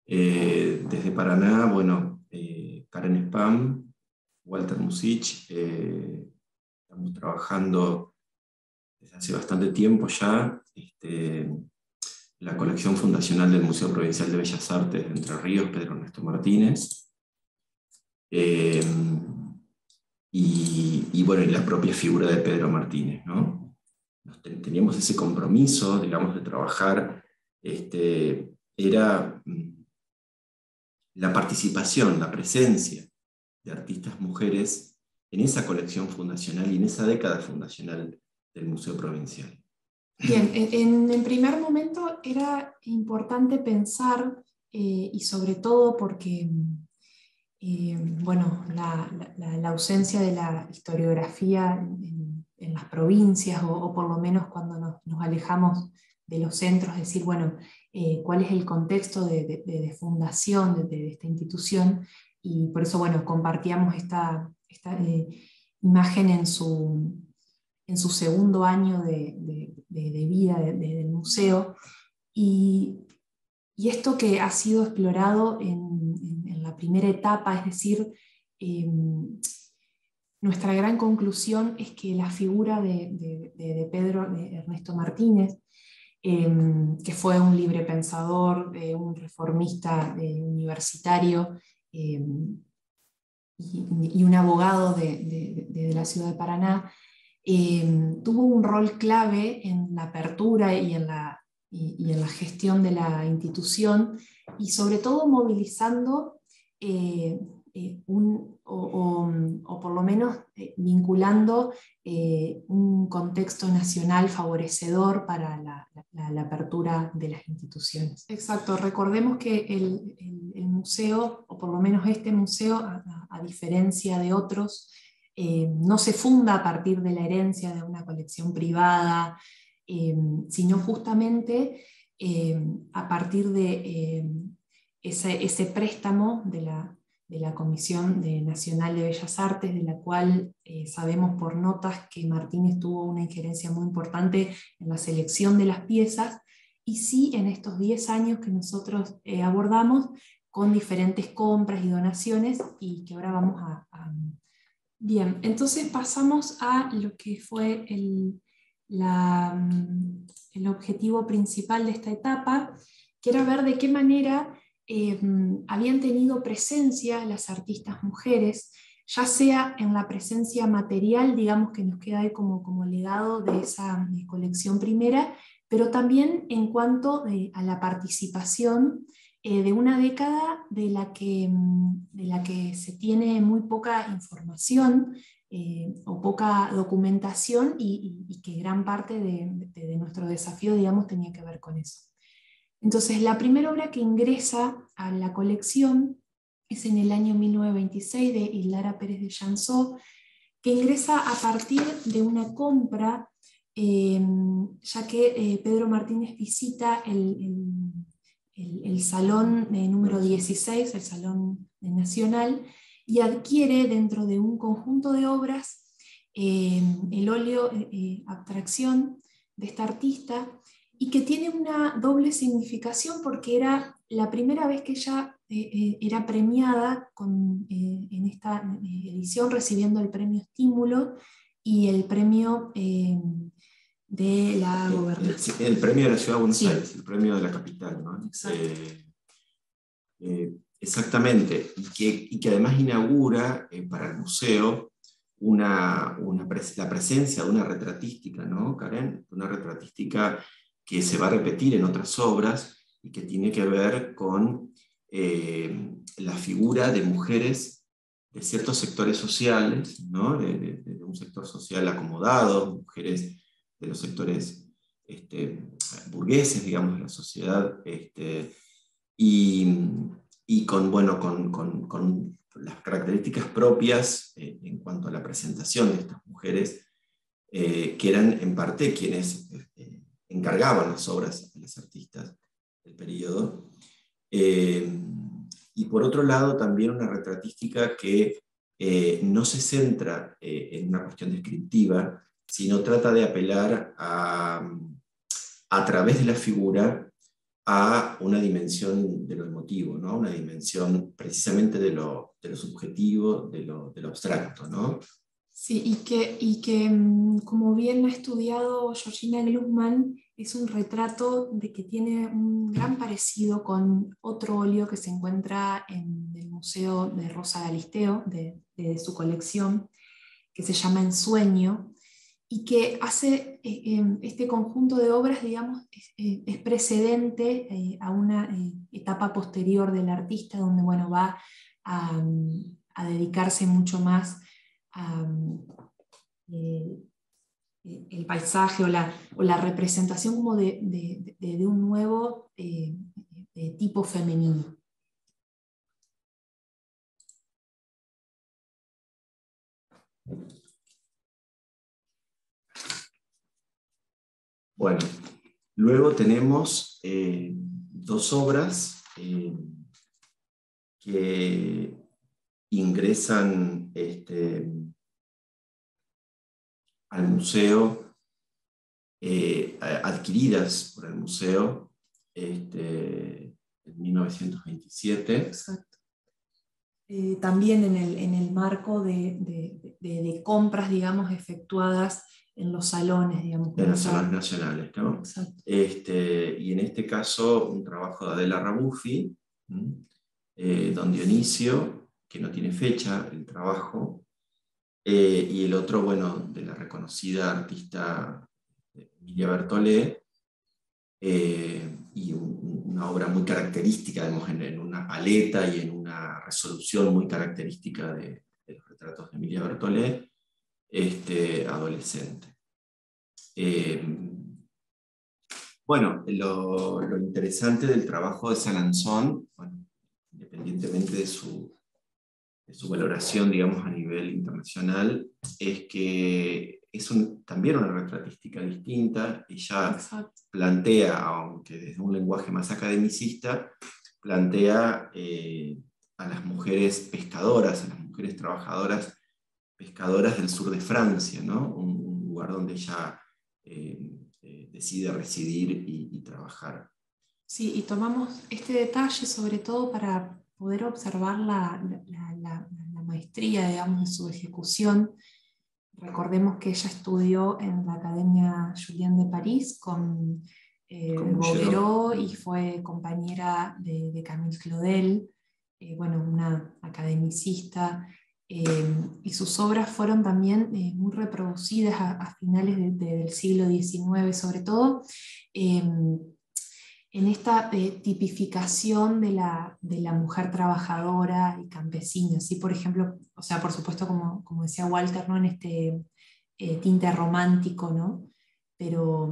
Desde Paraná, bueno, Karen Spam, Walter Musich, estamos trabajando desde hace bastante tiempo ya, la colección fundacional del Museo Provincial de Bellas Artes de Entre Ríos, Pedro Ernesto Martínez, y bueno, y la propia figura de Pedro Martínez, ¿no? Teníamos ese compromiso, digamos, de trabajar, era la participación, la presencia de artistas mujeres en esa colección fundacional y en esa década fundacional del Museo Provincial. Bien, en primer momento era importante pensar, y sobre todo porque bueno, la ausencia de la historiografía en las provincias, o por lo menos cuando nos alejamos de los centros, es decir, bueno, cuál es el contexto de fundación de esta institución, y por eso, bueno, compartíamos esta imagen en su segundo año de vida del museo, y esto que ha sido explorado en la primera etapa, es decir, nuestra gran conclusión es que la figura de Pedro Ernesto Martínez, que fue un librepensador, un reformista universitario, y un abogado de la ciudad de Paraná, tuvo un rol clave en la apertura y en la gestión de la institución, y sobre todo movilizando o por lo menos vinculando un contexto nacional favorecedor para la apertura de las instituciones. Exacto, recordemos que el museo, o por lo menos este museo, a diferencia de otros, no se funda a partir de la herencia de una colección privada, sino justamente a partir de ese préstamo de la Comisión Nacional de Bellas Artes, de la cual sabemos por notas que Martínez tuvo una injerencia muy importante en la selección de las piezas, y sí en estos 10 años que nosotros abordamos, con diferentes compras y donaciones, y que ahora vamos a... Bien, entonces pasamos a lo que fue el objetivo principal de esta etapa, que era ver de qué manera habían tenido presencia las artistas mujeres, ya sea en la presencia material, digamos, que nos queda ahí como legado de esa colección primera, pero también en cuanto a la participación de una década de la que se tiene muy poca información, o poca documentación, y que gran parte de nuestro desafío, digamos, tenía que ver con eso. Entonces, la primera obra que ingresa a la colección es en el año 1926, de Hilara Pérez de Jansó, que ingresa a partir de una compra, ya que Pedro Martínez visita el salón número 16, el Salón Nacional, y adquiere dentro de un conjunto de obras el óleo Abstracción de esta artista, y que tiene una doble significación, porque era la primera vez que ella era premiada en esta edición, recibiendo el premio Estímulo y el premio de la gobernación. El premio de la Ciudad de Buenos Sí. Aires, el premio de la capital, ¿no? Exacto. Exactamente, y que además inaugura para el museo la presencia de una retratística, ¿no, Karen? Una retratística que se va a repetir en otras obras y que tiene que ver con la figura de mujeres de ciertos sectores sociales, ¿no? de un sector social acomodado, mujeres de los sectores burgueses, digamos, de la sociedad, y con, bueno, con las características propias en cuanto a la presentación de estas mujeres, que eran en parte quienes encargaban las obras a las artistas del periodo. Y por otro lado, también una retratística que no se centra en una cuestión descriptiva, sino trata de apelar a través de la figura a una dimensión de lo emotivo, ¿no? Una dimensión precisamente de lo subjetivo, de lo abstracto, ¿no? Sí, como bien ha estudiado Georgina Glusman, es un retrato de que tiene un gran parecido con otro óleo que se encuentra en el Museo de Rosa Galisteo, de su colección, que se llama Ensueño, y que hace este conjunto de obras, digamos, es precedente a una etapa posterior del artista, donde bueno, va a dedicarse mucho más a eh, el paisaje o la representación como de un nuevo tipo femenino. Bueno, luego tenemos dos obras que ingresan al museo, adquiridas por el museo en 1927. Exacto. También en el marco de compras, digamos, efectuadas en los salones, digamos. En los salones nacionales, ¿no? Exacto. Y en este caso, un trabajo de Adela Rabuffi, Don Dionisio, que no tiene fecha el trabajo, y el otro, bueno, de la reconocida artista Emilia Bertollet, y una obra muy característica, digamos, en una paleta y en una resolución muy característica de los retratos de Emilia Bertollet, adolescente. Bueno, lo interesante del trabajo de Salanzón, bueno, independientemente de su valoración, digamos, a nivel internacional, es que es también una retratística distinta. Ella Exacto. plantea, aunque desde un lenguaje más academicista, plantea a las mujeres pescadoras, a las mujeres trabajadoras pescadoras del sur de Francia, ¿no? Un lugar donde ella decide residir y trabajar. Sí, y tomamos este detalle sobre todo para poder observar la maestría, digamos, de su ejecución. Recordemos que ella estudió en la Academia Julian de París con Bouguereau y fue compañera de Camille Claudel, bueno, una academicista, y sus obras fueron también muy reproducidas a finales del siglo XIX, sobre todo en esta tipificación de la mujer trabajadora y campesina, ¿sí? Por ejemplo, o sea, por supuesto, como decía Walter, ¿no? En este tinte romántico, ¿no? Pero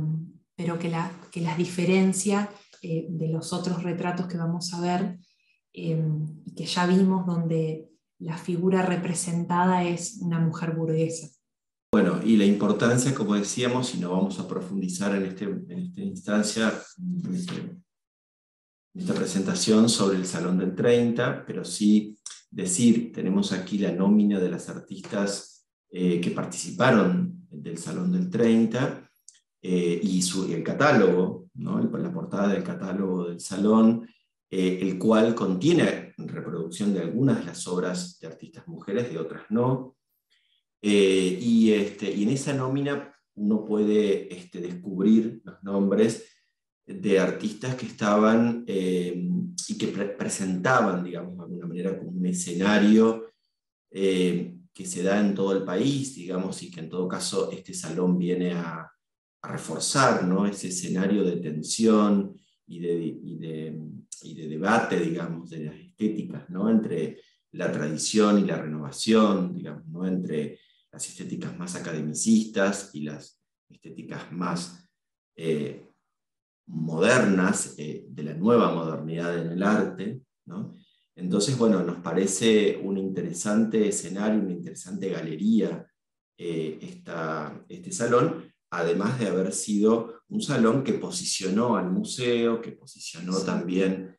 que las diferencia de los otros retratos que vamos a ver y que ya vimos, donde la figura representada es una mujer burguesa. Bueno, y la importancia, como decíamos, y no vamos a profundizar en esta instancia, en esta presentación sobre el Salón del 30, pero sí decir, tenemos aquí la nómina de las artistas que participaron del Salón del 30 y el catálogo, ¿no? La portada del catálogo del Salón, el cual contiene reproducción de algunas de las obras de artistas mujeres, de otras no. Y en esa nómina uno puede descubrir los nombres de artistas que estaban y que presentaban, digamos, de alguna manera como un escenario que se da en todo el país, digamos, y que en todo caso este salón viene a reforzar, ¿no? Ese escenario de tensión y de debate, digamos, de las estéticas, ¿no? Entre la tradición y la renovación, digamos, ¿no? Entre las estéticas más academicistas y las estéticas más modernas, de la nueva modernidad en el arte, ¿no? Entonces, bueno, nos parece un interesante escenario, una interesante galería este salón, además de haber sido un salón que posicionó al museo, que posicionó también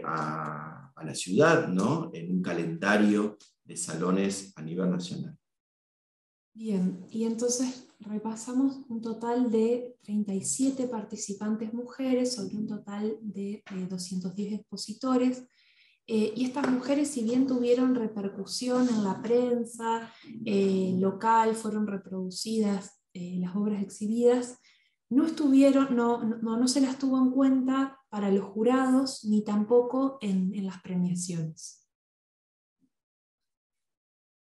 a la ciudad, ¿no? En un calendario de salones a nivel nacional. Bien, y entonces repasamos un total de 37 participantes mujeres sobre un total de 210 expositores. Y estas mujeres, si bien tuvieron repercusión en la prensa local, fueron reproducidas las obras exhibidas, no se las tuvo en cuenta para los jurados ni tampoco en las premiaciones.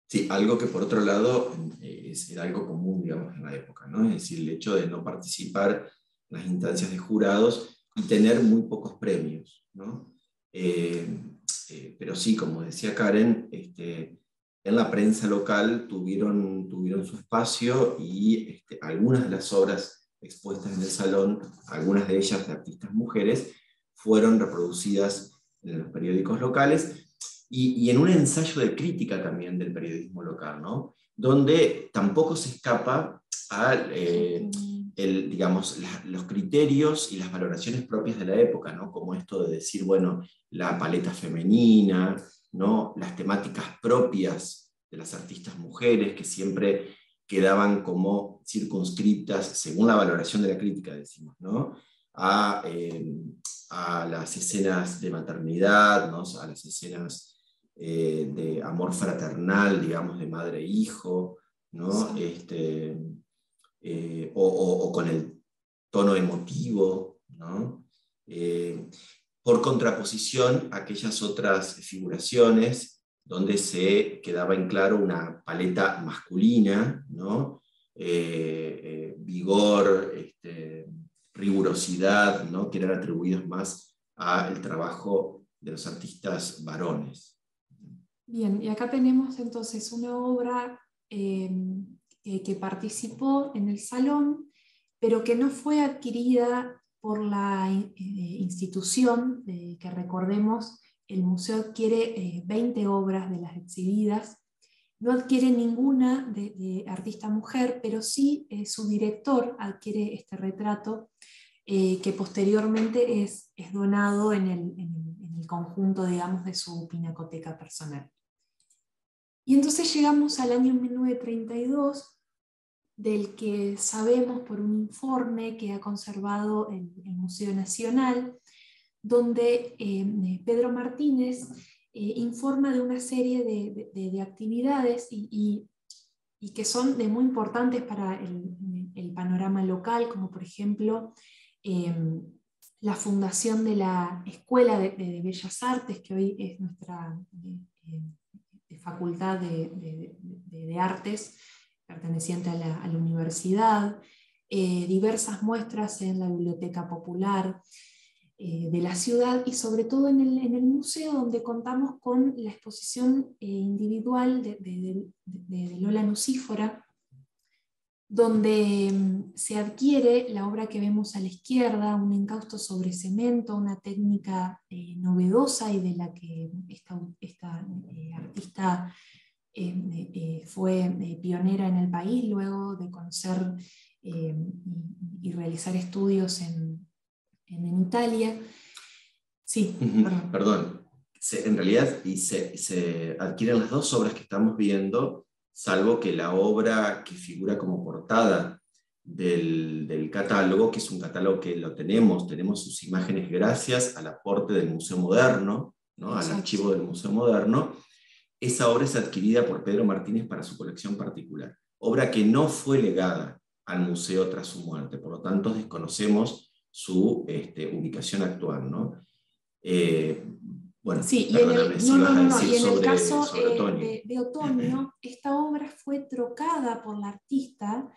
Sí, algo que por otro lado era algo común, digamos, en la época, ¿no? Es decir, el hecho de no participar en las instancias de jurados y tener muy pocos premios, ¿no? Pero sí, como decía Karen, en la prensa local tuvieron su espacio y algunas de las obras expuestas en el salón, algunas de ellas de artistas mujeres, fueron reproducidas en los periódicos locales. Y en un ensayo de crítica también del periodismo local, ¿no? Donde tampoco se escapa a digamos, los criterios y las valoraciones propias de la época, ¿no? Como esto de decir, bueno, la paleta femenina, ¿no? Las temáticas propias de las artistas mujeres, que siempre quedaban como circunscriptas, según la valoración de la crítica, decimos, ¿no? A las escenas de maternidad, ¿no? A las escenas de amor fraternal, digamos, de madre e hijo, ¿no? O con el tono emotivo, ¿no? Por contraposición a aquellas otras figuraciones donde se quedaba en claro una paleta masculina, ¿no? Vigor, rigurosidad, ¿no? Que eran atribuidos más al trabajo de los artistas varones. Bien, y acá tenemos entonces una obra que participó en el salón, pero que no fue adquirida por la institución, que recordemos, el museo adquiere 20 obras de las exhibidas, no adquiere ninguna de artista mujer, pero sí su director adquiere este retrato que posteriormente es donado en el conjunto, digamos, de su pinacoteca personal. Y entonces llegamos al año 1932, del que sabemos por un informe que ha conservado el Museo Nacional, donde Pedro Martínez informa de una serie de actividades y que son muy importantes para el panorama local, como por ejemplo la fundación de la Escuela de Bellas Artes, que hoy es nuestra Facultad de Artes, perteneciente a la universidad, diversas muestras en la Biblioteca Popular de la ciudad y sobre todo en el museo, donde contamos con la exposición individual de Lola Nucífora, donde se adquiere la obra que vemos a la izquierda, un encausto sobre cemento, una técnica novedosa y de la que esta artista fue pionera en el país, luego de conocer y realizar estudios en Italia. Sí, perdón. En realidad se adquieren las dos obras que estamos viendo, salvo que la obra que figura como portada del catálogo, que es un catálogo que tenemos sus imágenes gracias al aporte del Museo Moderno, ¿no? Al archivo del Museo Moderno. Esa obra es adquirida por Pedro Martínez para su colección particular, obra que no fue legada al museo tras su muerte, por lo tanto desconocemos su ubicación actual, ¿no? Bueno, sí, perdóname, y en el sobre caso Otoño. de Otoño, esta obra fue trocada por la artista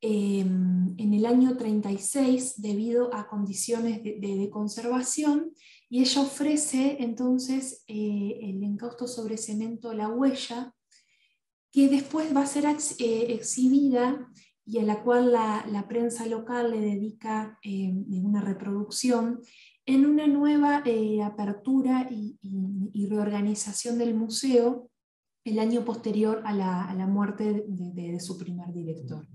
en el año 36 debido a condiciones de conservación, y ella ofrece entonces el encausto sobre cemento La Huella, que después va a ser exhibida y a la cual la prensa local le dedica una reproducción en una nueva apertura y reorganización del museo el año posterior a la muerte de su primer director.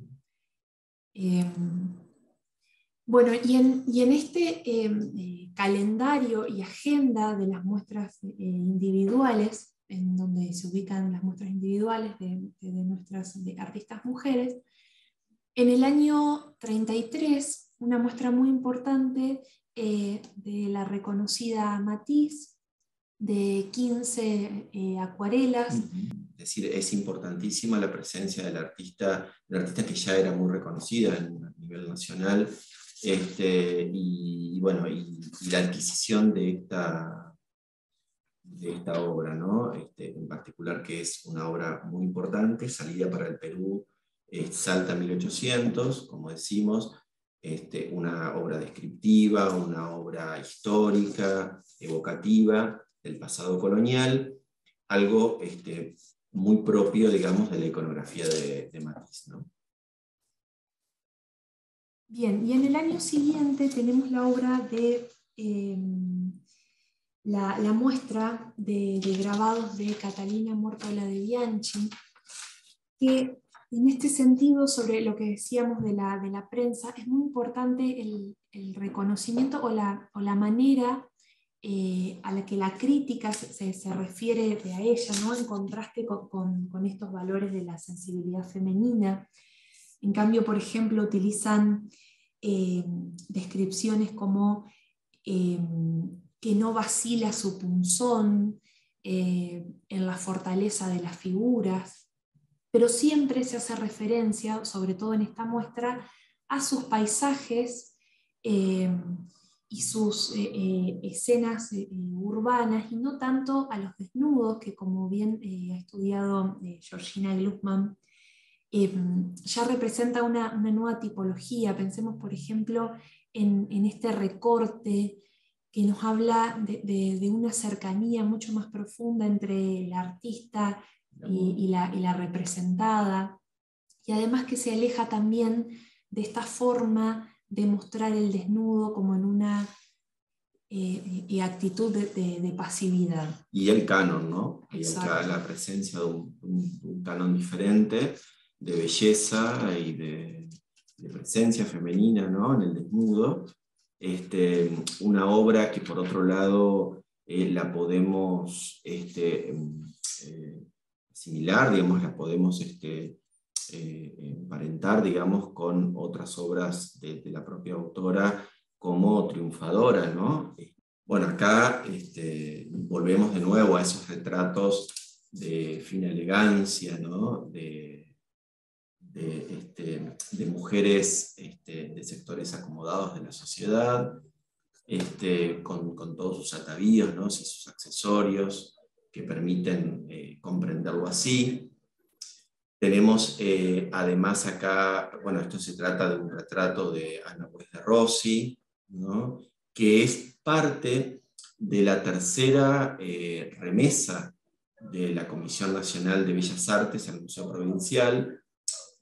Bueno, y en este calendario y agenda de las muestras individuales, en donde se ubican las muestras individuales de nuestras artistas mujeres, En el año 33, una muestra muy importante de la reconocida Matisse, de 15 acuarelas. Es decir, es importantísima la presencia del artista, una artista que ya era muy reconocida a nivel nacional, y la adquisición de esta obra, ¿no? En particular, que es una obra muy importante, salida para el Perú, Salta 1800, como decimos, una obra descriptiva, una obra histórica, evocativa del pasado colonial, algo muy propio, digamos, de la iconografía de Matisse, ¿no? Bien, y en el año siguiente tenemos la obra de la muestra de grabados de Catalina Mortola de Bianchi, que en este sentido, sobre lo que decíamos de la prensa, es muy importante el reconocimiento o la manera a la que la crítica se refiere a ella, ¿no? En contraste con estos valores de la sensibilidad femenina. En cambio, por ejemplo, utilizan descripciones como que no vacila su punzón, en la fortaleza de las figuras, pero siempre se hace referencia, sobre todo en esta muestra, a sus paisajes y sus escenas urbanas, y no tanto a los desnudos, que como bien ha estudiado Georgina Gluckman, ya representa una nueva tipología. Pensemos, por ejemplo, en este recorte que nos habla de una cercanía mucho más profunda entre el artista y la representada, y además que se aleja también de esta forma de mostrar el desnudo como en una actitud de pasividad. Y el canon, ¿no? Y la presencia de un canon diferente, de belleza y de presencia femenina, ¿no? En el desnudo. Una obra que, por otro lado, la podemos asimilar, digamos, la podemos emparentar, digamos, con otras obras de la propia autora como triunfadora, ¿no? Bueno, acá volvemos de nuevo a esos retratos de fina elegancia, ¿no? De mujeres de sectores acomodados de la sociedad, con todos sus atavíos, ¿no? Y sus accesorios que permiten comprenderlo así. Tenemos además acá, bueno, esto se trata de un retrato de Ana Weiss de Rossi, ¿no? Que es parte de la tercera remesa de la Comisión Nacional de Bellas Artes al Museo Provincial.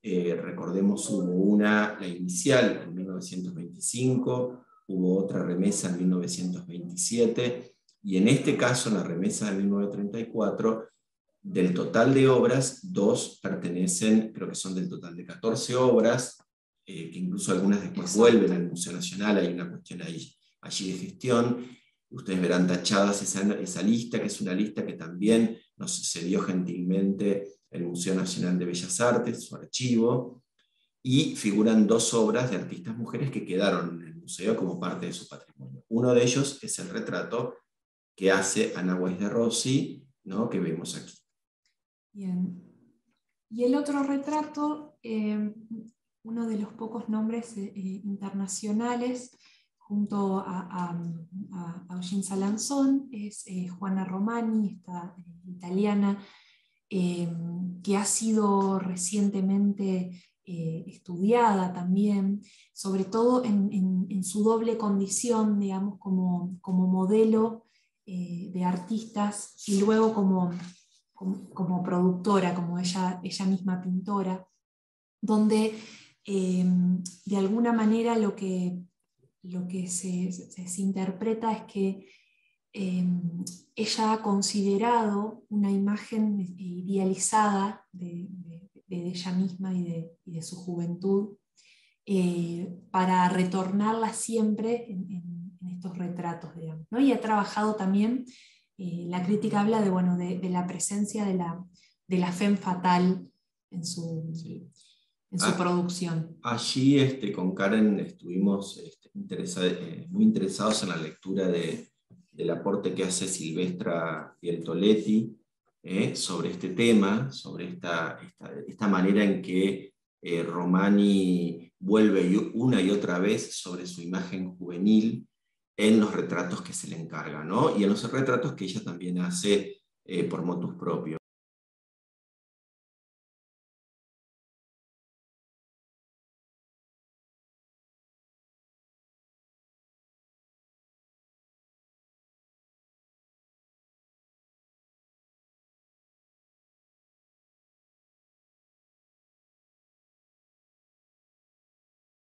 Recordemos, hubo una, la inicial, en 1925, hubo otra remesa en 1927, y en este caso, en la remesa de 1934, del total de obras, 2 pertenecen, creo que son del total de 14 obras, que incluso algunas después vuelven al Museo Nacional. Hay una cuestión allí de gestión. Ustedes verán tachadas esa lista, que es una lista que también nos cedió gentilmente el Museo Nacional de Bellas Artes, su archivo, y figuran 2 obras de artistas mujeres que quedaron en el museo como parte de su patrimonio. Uno de ellos es el retrato que hace Ana Weiss de Rossi, ¿no? Que vemos aquí. Bien. Y el otro retrato, uno de los pocos nombres internacionales, junto a Eugene Salanzón, es Juana Romani, esta italiana, que ha sido recientemente estudiada también, sobre todo en su doble condición, digamos, como modelo de artistas, y luego como productora, como ella misma pintora, donde de alguna manera lo que se interpreta es que ella ha considerado una imagen idealizada de ella misma y de su juventud, para retornarla siempre en estos retratos, digamos, ¿no? Y ha trabajado también, la crítica habla de la presencia de la femme fatale en su... Sí. en su producción. Allí con Karen estuvimos muy interesados en la lectura del aporte que hace Silvestra Pieltoletti sobre este tema, sobre esta manera en que Romani vuelve una y otra vez sobre su imagen juvenil en los retratos que se le encargan, ¿no? Y en los retratos que ella también hace por motus propio.